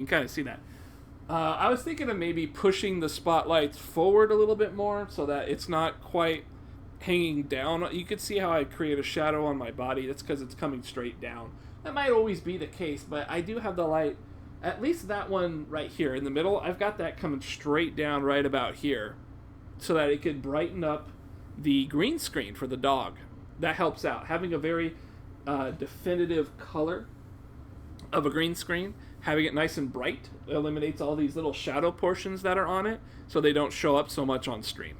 You can kind of see that. I was thinking of maybe pushing the spotlights forward a little bit more so that it's not quite hanging down. You can see how I create a shadow on my body. That's because it's coming straight down. That might always be the case, but I do have the light, at least that one right here in the middle, I've got that coming straight down right about here so that it could brighten up the green screen for the dog. That helps out. Having a very definitive color of a green screen, having it nice and bright, eliminates all these little shadow portions that are on it so they don't show up so much on stream.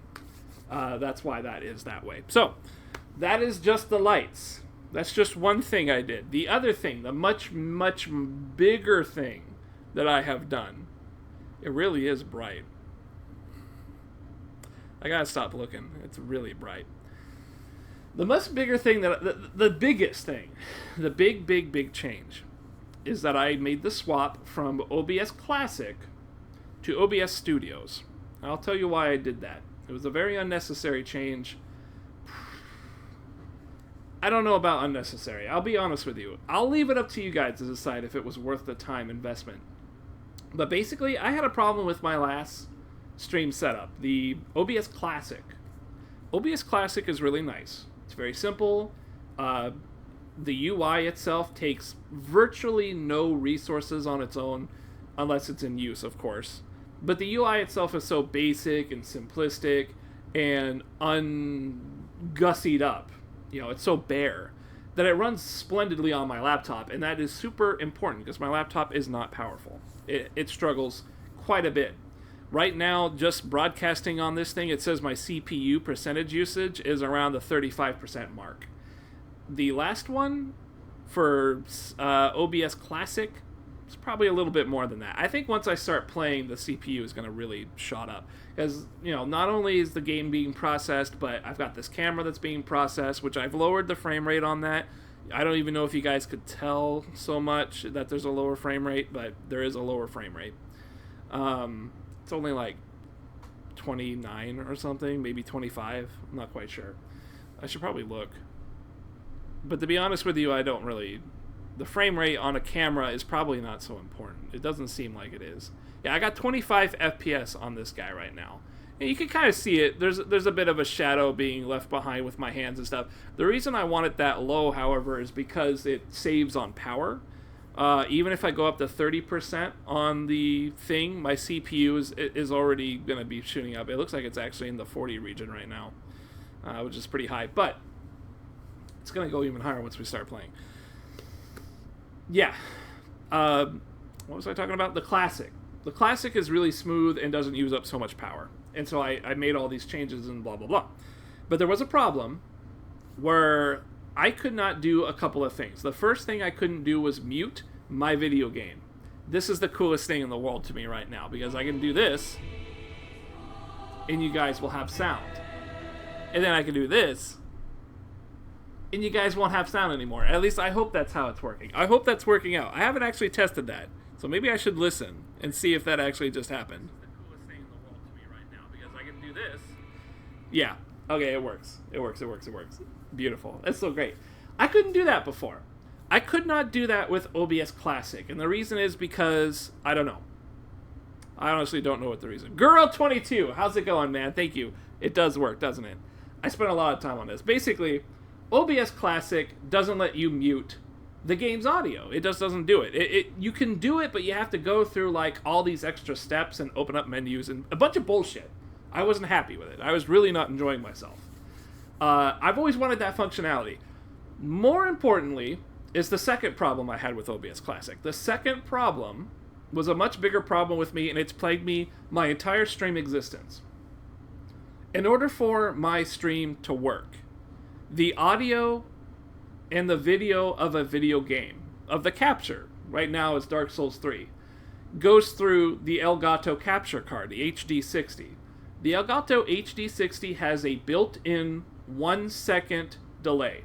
That's why that is that way. So, that is just the lights. That's just one thing I did. The other thing, the much, much bigger thing that I have done, it really is bright. I gotta stop looking. It's really bright. The much bigger thing, the biggest thing, the big change, is that I made the swap from OBS Classic to OBS Studios. I'll tell you why I did that. It was a very unnecessary change. I don't know about unnecessary. I'll be honest with you. I'll leave it up to you guys to decide if it was worth the time investment. But basically, I had a problem with my last stream setup, the OBS Classic. OBS Classic is really nice. It's very simple. The UI itself takes virtually no resources on its own, unless it's in use, of course. But the UI itself is so basic and simplistic and ungussied up. You know, it's so bare that it runs splendidly on my laptop, and that is super important because my laptop is not powerful. It struggles quite a bit. Right now, just broadcasting on this thing, it says my CPU percentage usage is around the 35% mark. The last one for OBS Classic is probably a little bit more than that. I think once I start playing, the CPU is going to really shot up. Because, you know, not only is the game being processed, but I've got this camera that's being processed, which I've lowered the frame rate on that. I don't even know if you guys could tell so much that there's a lower frame rate, but there is a lower frame rate. It's only like 29 or something, maybe 25. I'm not quite sure. I should probably look. But to be honest with you, I don't really... The frame rate on a camera is probably not so important. It doesn't seem like it is. Yeah, I got 25 FPS on this guy right now. And you can kind of see it. There's a bit of a shadow being left behind with my hands and stuff. The reason I want it that low, however, is because it saves on power. Even if I go up to 30% on the thing, my CPU is already going to be shooting up. It looks like it's actually in the 40 region right now, which is pretty high. But it's going to go even higher once we start playing. Yeah. What was I talking about? The Classic. The Classic is really smooth and doesn't use up so much power. And so I made all these changes and blah, blah, blah. But there was a problem where I could not do a couple of things. The first thing I couldn't do was mute my video game. This is the coolest thing in the world to me right now, because I can do this, and you guys will have sound. And then I can do this, and you guys won't have sound anymore. At least I hope that's how it's working. I hope that's working out. I haven't actually tested that, so maybe I should listen and see if that actually just happened. It's the coolest thing in the world to me right now, because I can do this. Yeah. Okay, it works. It works. Beautiful. That's so great. I couldn't do that before. I could not do that with OBS Classic, and the reason is because, I don't know. I honestly don't know what the reason. Girl22, how's it going, man? Thank you. It does work, doesn't it? I spent a lot of time on this. Basically, OBS Classic doesn't let you mute the game's audio. It just doesn't do it. You can do it, but you have to go through like all these extra steps and open up menus and a bunch of bullshit. I wasn't happy with it. I was really not enjoying myself. I've always wanted that functionality. More importantly is the second problem I had with OBS Classic. The second problem was a much bigger problem with me, and it's plagued me my entire stream existence. In order for my stream to work, the audio and the video of a video game, of the capture, right now it's Dark Souls 3, goes through the Elgato capture card, the HD60. The Elgato HD60 has a built-in 1-second delay.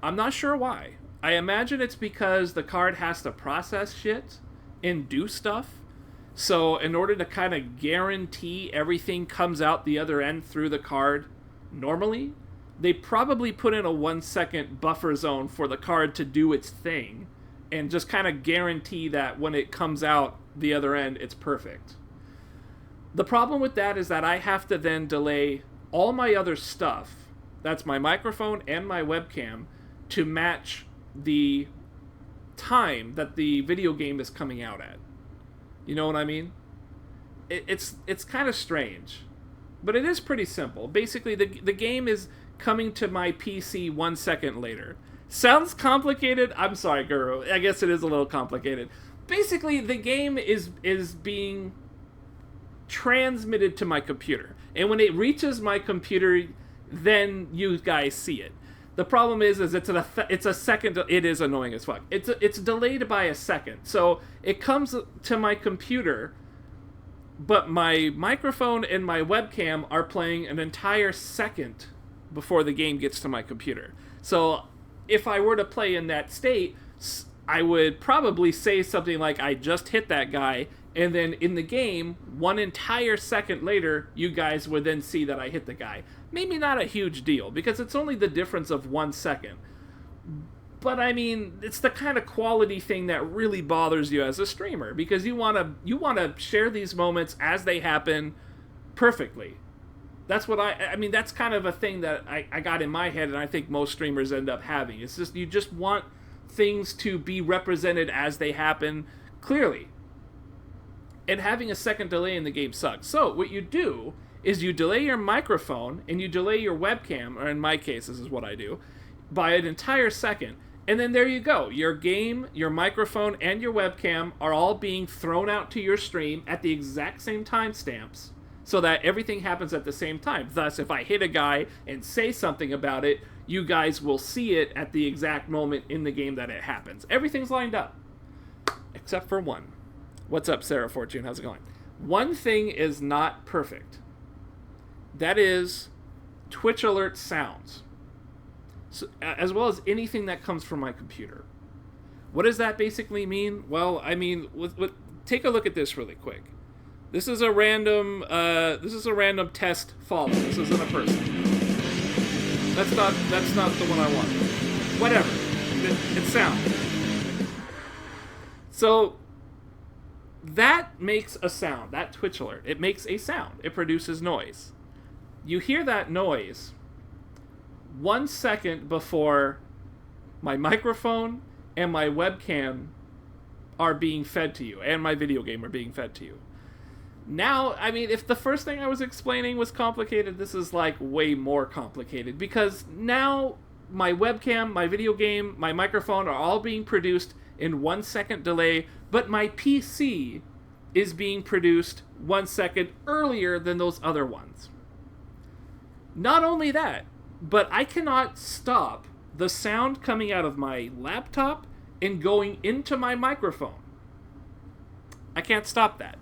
I'm not sure why. I imagine it's because the card has to process shit and do stuff. So in order to kind of guarantee everything comes out the other end through the card normally, they probably put in a 1-second buffer zone for the card to do its thing and just kind of guarantee that when it comes out the other end, it's perfect. The problem with that is that I have to then delay all my other stuff, that's my microphone and my webcam, to match the time that the video game is coming out at. You know what I mean? It's kind of strange, but it is pretty simple. Basically, the game is coming to my PC 1 second later. Sounds complicated? I'm sorry, Guru. I guess it is a little complicated. Basically, the game is being transmitted to my computer, and when it reaches my computer, then you guys see it. The problem is it's a second. It is annoying as fuck. It's delayed by a second, so it comes to my computer, but my microphone and my webcam are playing an entire second before the game gets to my computer. So if I were to play in that state, I would probably say something like, I just hit that guy, and then in the game, 1 entire second later, you guys would then see that I hit the guy. Maybe not a huge deal, because it's only the difference of 1 second. But I mean, it's the kind of quality thing that really bothers you as a streamer, because you want to share these moments as they happen perfectly. That's what I mean, that's kind of a thing that I got in my head, and I think most streamers end up having. It's just, you just want things to be represented as they happen clearly. And having a second delay in the game sucks. So what you do is you delay your microphone and you delay your webcam, or in my case, this is what I do, by an entire second. And then there you go. Your game, your microphone, and your webcam are all being thrown out to your stream at the exact same timestamps, so that everything happens at the same time. Thus, if I hit a guy and say something about it, you guys will see it at the exact moment in the game that it happens. Everything's lined up. Except for one. What's up, Sarah Fortune? How's it going? One thing is not perfect. That is Twitch alert sounds. So, as well as anything that comes from my computer. What does that basically mean? Well, I mean, take a look at this really quick. This is a random test follow. This isn't a person. That's not the one I want. Whatever. It's sound. So that makes a sound. That Twitch alert. It makes a sound. It produces noise. You hear that noise 1 second before my microphone and my webcam are being fed to you, and my video game are being fed to you. Now, I mean, if the first thing I was explaining was complicated, this is like way more complicated, because now my webcam, my video game, my microphone are all being produced in 1 second delay, but my PC is being produced 1 second earlier than those other ones. Not only that, but I cannot stop the sound coming out of my laptop and going into my microphone. I can't stop that.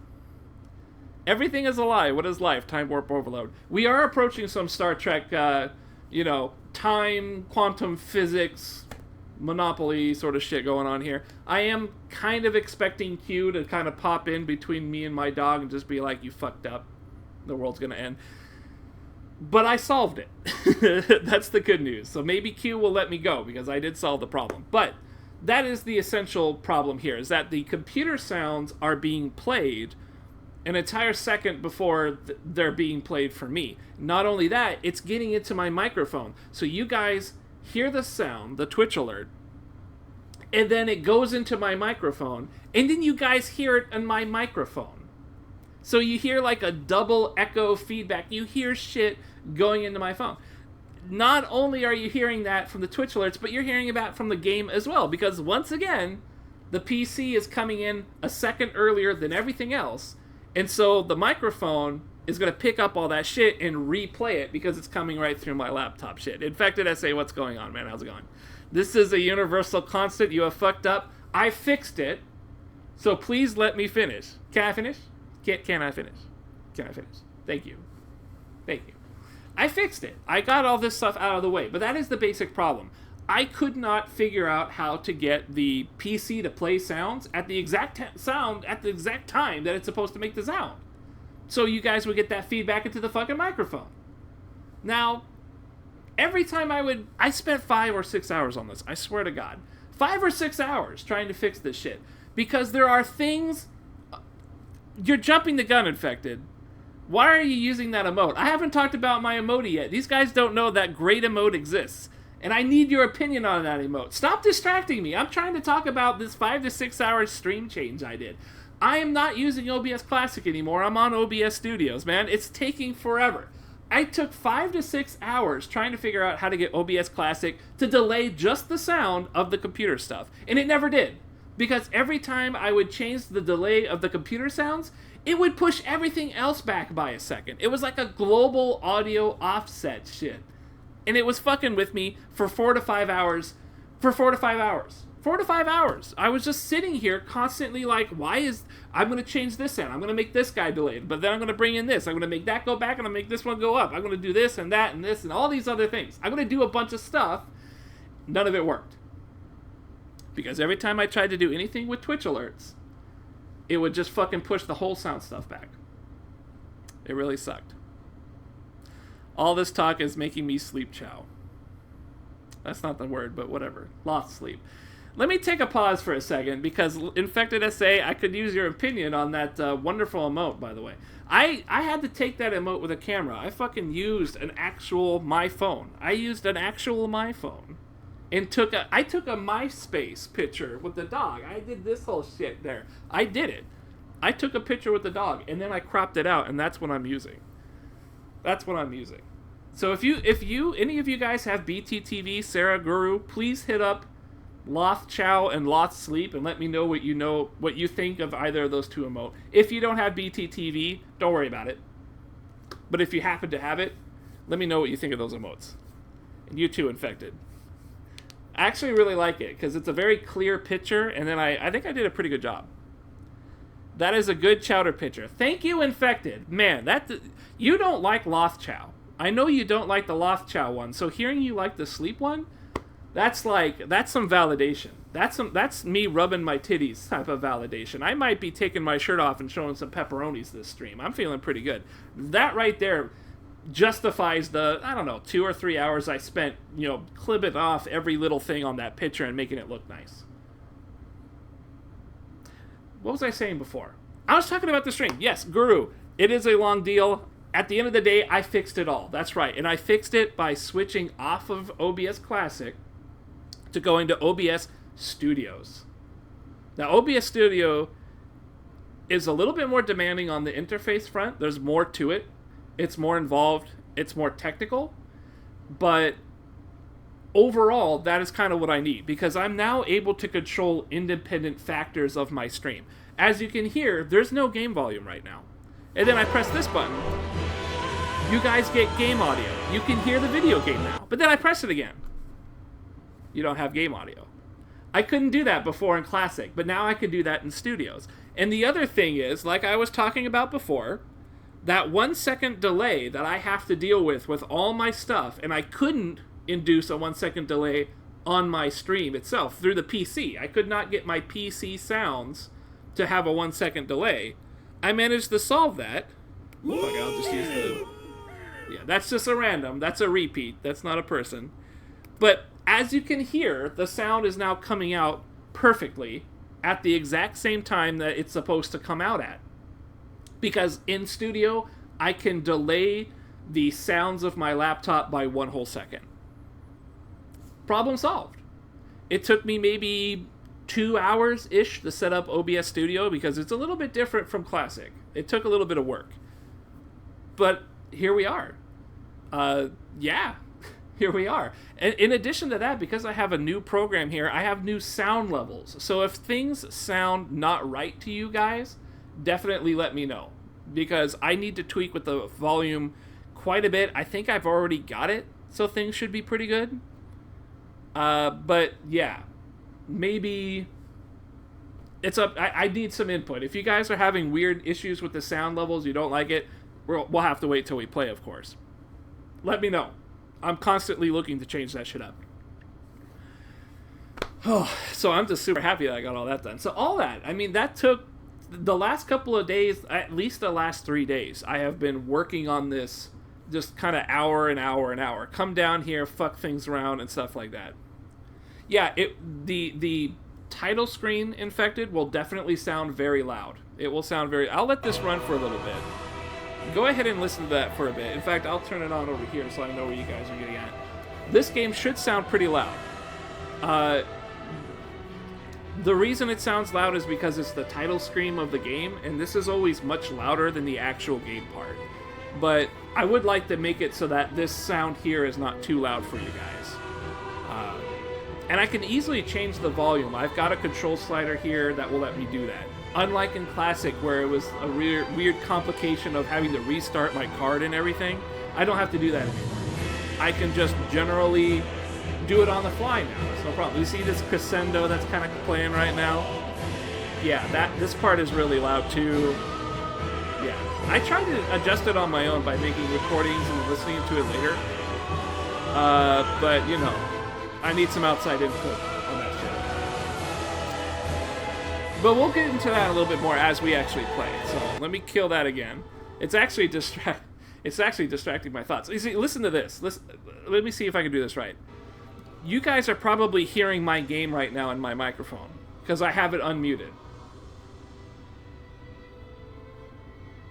Everything is a lie. What is life? Time warp overload. We are approaching some Star Trek, time, quantum physics, Monopoly sort of shit going on here. I am kind of expecting Q to kind of pop in between me and my dog and just be like, you fucked up. The world's going to end. But I solved it. That's the good news. So maybe Q will let me go because I did solve the problem. But that is the essential problem here, is that the computer sounds are being played an entire second before they're being played for me. Not only that, it's getting into my microphone. So you guys hear the sound, the Twitch alert, and then it goes into my microphone, and then you guys hear it in my microphone. So you hear like a double echo feedback. You hear shit going into my phone. Not only are you hearing that from the Twitch alerts, but you're hearing about from the game as well, because once again, the PC is coming in a second earlier than everything else. And so the microphone is going to pick up all that shit and replay it because it's coming right through my laptop shit. Infected SA, what's going on, man? How's it going? This is a universal constant. You have fucked up. I fixed it. So please let me finish. Can I finish? Can I finish? Can I finish? Thank you. Thank you. I fixed it. I got all this stuff out of the way. But that is the basic problem. I could not figure out how to get the PC to play sounds at the exact sound at the exact time that it's supposed to make the sound. So you guys would get that feedback into the fucking microphone. Now, every time I spent 5 or 6 hours on this, I swear to God. 5 or 6 hours trying to fix this shit. Because there are things... You're jumping the gun, Infected. Why are you using that emote? I haven't talked about my emote yet. These guys don't know that great emote exists. And I need your opinion on that emote. Stop distracting me. I'm trying to talk about this 5 to 6 hour stream change I did. I am not using OBS Classic anymore. I'm on OBS Studios, man. It's taking forever. I took 5 to 6 hours trying to figure out how to get OBS Classic to delay just the sound of the computer stuff. And it never did. Because every time I would change the delay of the computer sounds, it would push everything else back by a second. It was like a global audio offset shit. And it was fucking with me for 4 to 5 hours. For 4 to 5 hours. 4 to 5 hours. I was just sitting here constantly like, why is... I'm going to change this sound. I'm going to make this guy delayed. But then I'm going to bring in this. I'm going to make that go back and I'm going to make this one go up. I'm going to do this and that and this and all these other things. I'm going to do a bunch of stuff. None of it worked. Because every time I tried to do anything with Twitch alerts, it would just fucking push the whole sound stuff back. It really sucked. All this talk is making me sleep chow. That's not the word, but whatever. Lost sleep. Let me take a pause for a second, because Infected SA, I could use your opinion on that wonderful emote, by the way. I had to take that emote with a camera. I fucking used an actual my phone. I used an actual my phone. And I took a MySpace picture with the dog. I did this whole shit there. I did it. I took a picture with the dog, and then I cropped it out, and that's what I'm using. That's what I'm using. So if any of you guys have BTTV, Sarah Guru, please hit up Loth Chow and Loth Sleep and let me know what you think of either of those two emote. If you don't have BTTV, don't worry about it. But if you happen to have it, let me know what you think of those emotes. And you too, Infected. I actually really like it because it's a very clear picture, and then I think I did a pretty good job. That is a good chowder picture. Thank you, Infected. Man, you don't like Loth Chow. I know you don't like the Loth Chow one, so hearing you like the sleep one, that's some validation. That's me rubbing my titties type of validation. I might be taking my shirt off and showing some pepperonis this stream. I'm feeling pretty good. That right there justifies the, 2 or 3 hours I spent, clipping off every little thing on that picture and making it look nice. What was I saying before? I was talking about the stream. Yes, Guru, it is a long deal. At the end of the day, I fixed it all. That's right. And I fixed it by switching off of OBS Classic to going to OBS Studios. Now, OBS Studio is a little bit more demanding on the interface front. There's more to it. It's more involved. It's more technical. But overall, that is kind of what I need, because I'm now able to control independent factors of my stream. As you can hear, there's no game volume right now. And then I press this button. You guys get game audio. You can hear the video game now. But then I press it again. You don't have game audio. I couldn't do that before in Classic, but now I can do that in Studios. And the other thing is, like I was talking about before, that 1 second delay that I have to deal with all my stuff, and I couldn't induce a 1 second delay on my stream itself through the PC. I could not get my PC sounds to have a 1 second delay. I managed to solve that. Fuck, I'll just use the... Yeah, that's just a random. That's a repeat. That's not a person. But as you can hear, the sound is now coming out perfectly at the exact same time that it's supposed to come out at. Because in Studio, I can delay the sounds of my laptop by 1 whole second. Problem solved. It took me maybe 2 hours-ish to set up OBS Studio because it's a little bit different from Classic. It took a little bit of work. But here we are. Here we are. And in addition to that, because I have a new program here, I have new sound levels. So if things sound not right to you guys, definitely let me know. Because I need to tweak with the volume quite a bit. I think I've already got it, so things should be pretty good. But yeah, maybe it's up. I need some input. If you guys are having weird issues with the sound levels, you don't like it, we'll have to wait till we play, of course. Let me know. I'm constantly looking to change that shit up. Oh, so I'm just super happy that I got all that done. So all that, that took the last couple of days, at least the last 3 days. I have been working on this just kind of hour and hour and hour. Come down here, fuck things around and stuff like that. Yeah, the title screen infected will definitely sound very loud. It will sound very... I'll let this run for a little bit. Go ahead and listen to that for a bit. In fact, I'll turn it on over here so I know where you guys are getting at. This game should sound pretty loud. The reason it sounds loud is because it's the title screen of the game, and this is always much louder than the actual game part. But I would like to make it so that this sound here is not too loud for you guys. And I can easily change the volume. I've got a control slider here that will let me do that. Unlike in Classic, where it was a weird complication of having to restart my card and everything, I don't have to do that anymore. I can just generally do it on the fly now. It's no problem. You see this crescendo that's kind of playing right now? Yeah, this part is really loud too. Yeah. I tried to adjust it on my own by making recordings and listening to it later. But, you know, I need some outside input on that shit. But we'll get into that a little bit more as we actually play. So let me kill that again. It's actually distracting my thoughts. You see, listen to this. Let me see if I can do this right. You guys are probably hearing my game right now in my microphone because I have it unmuted.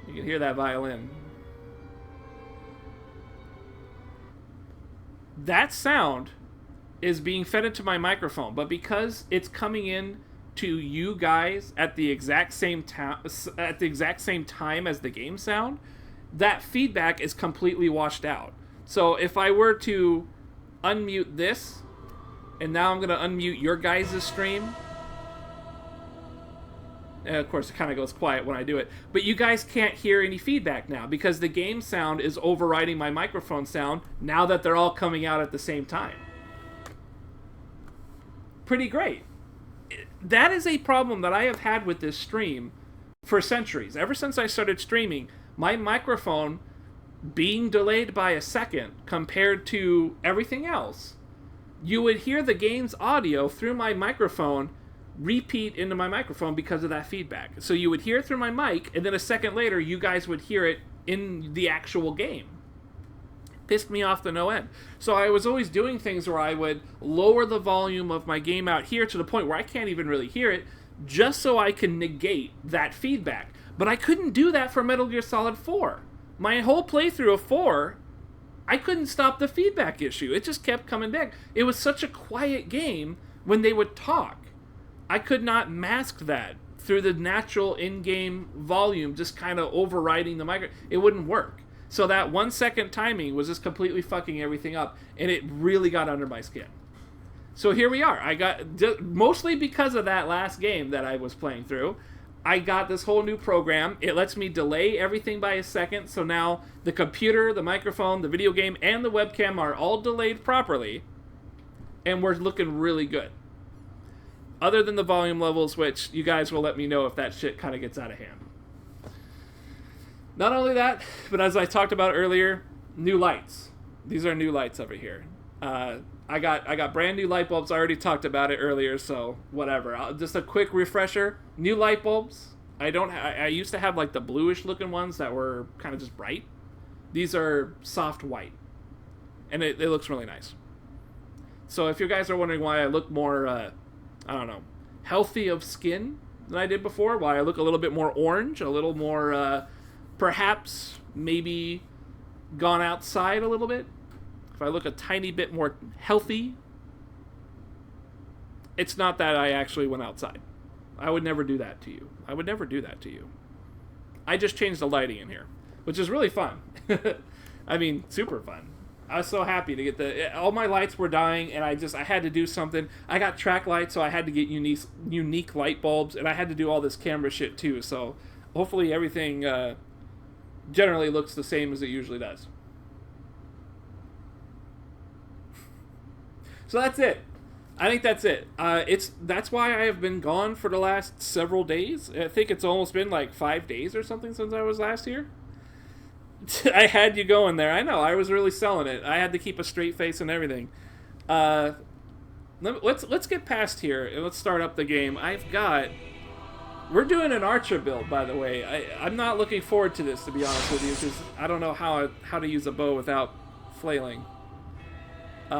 You can hear that violin. That sound is being fed into my microphone, but because it's coming in to you guys at the exact same time as the game sound, that feedback is completely washed out. So if I were to unmute this, and now I'm going to unmute your guys' stream, and of course it kind of goes quiet when I do it, but you guys can't hear any feedback now because the game sound is overriding my microphone sound now that they're all coming out at the same time. Pretty great. That is a problem that I have had with this stream for centuries. Ever since I started streaming, my microphone being delayed by a second compared to everything else, you would hear the game's audio through my microphone repeat into my microphone because of that feedback. So you would hear it through my mic, and then a second later, you guys would hear it in the actual game. Pissed me off to no end. So I was always doing things where I would lower the volume of my game out here to the point where I can't even really hear it, just so I can negate that feedback. But I couldn't do that for Metal Gear Solid 4. My whole playthrough of 4, I couldn't stop the feedback issue. It just kept coming back. It was such a quiet game when they would talk. I could not mask that through the natural in-game volume just kind of overriding the micro. It wouldn't work. So that 1 second timing was just completely fucking everything up, and it really got under my skin. So here we are. I got, mostly because of that last game that I was playing through, I got this whole new program. It lets me delay everything by a second, so now the computer, the microphone, the video game, and the webcam are all delayed properly, and we're looking really good. Other than the volume levels, which you guys will let me know if that shit kind of gets out of hand. Not only that, but as I talked about earlier, new lights. These are new lights over here. I got brand new light bulbs. I already talked about it earlier, so whatever. Just a quick refresher. New light bulbs. I used to have like the bluish looking ones that were kind of just bright. These are soft white, and it looks really nice. So if you guys are wondering why I look more, I don't know, healthy of skin than I did before, why I look a little bit more orange, a little more, perhaps maybe gone outside a little bit, if I look a tiny bit more healthy, it's not that I actually went outside. I would never do that to you. I would never do that to you. I just changed the lighting in here, which is really fun. I mean, super fun. I was so happy to get all my lights were dying, and I had to do something. I got track lights, so I had to get unique light bulbs, and I had to do all this camera shit too, so hopefully everything generally looks the same as it usually does. So that's it. I think that's it. That's why I have been gone for the last several days. I think it's almost been like 5 days or something since I was last here. I had you going there. I know. I was really selling it. I had to keep a straight face and everything. Let's get past here and let's start up the game. We're doing an Archer build, by the way. I'm not looking forward to this, to be honest with you, because I don't know how to use a bow without flailing.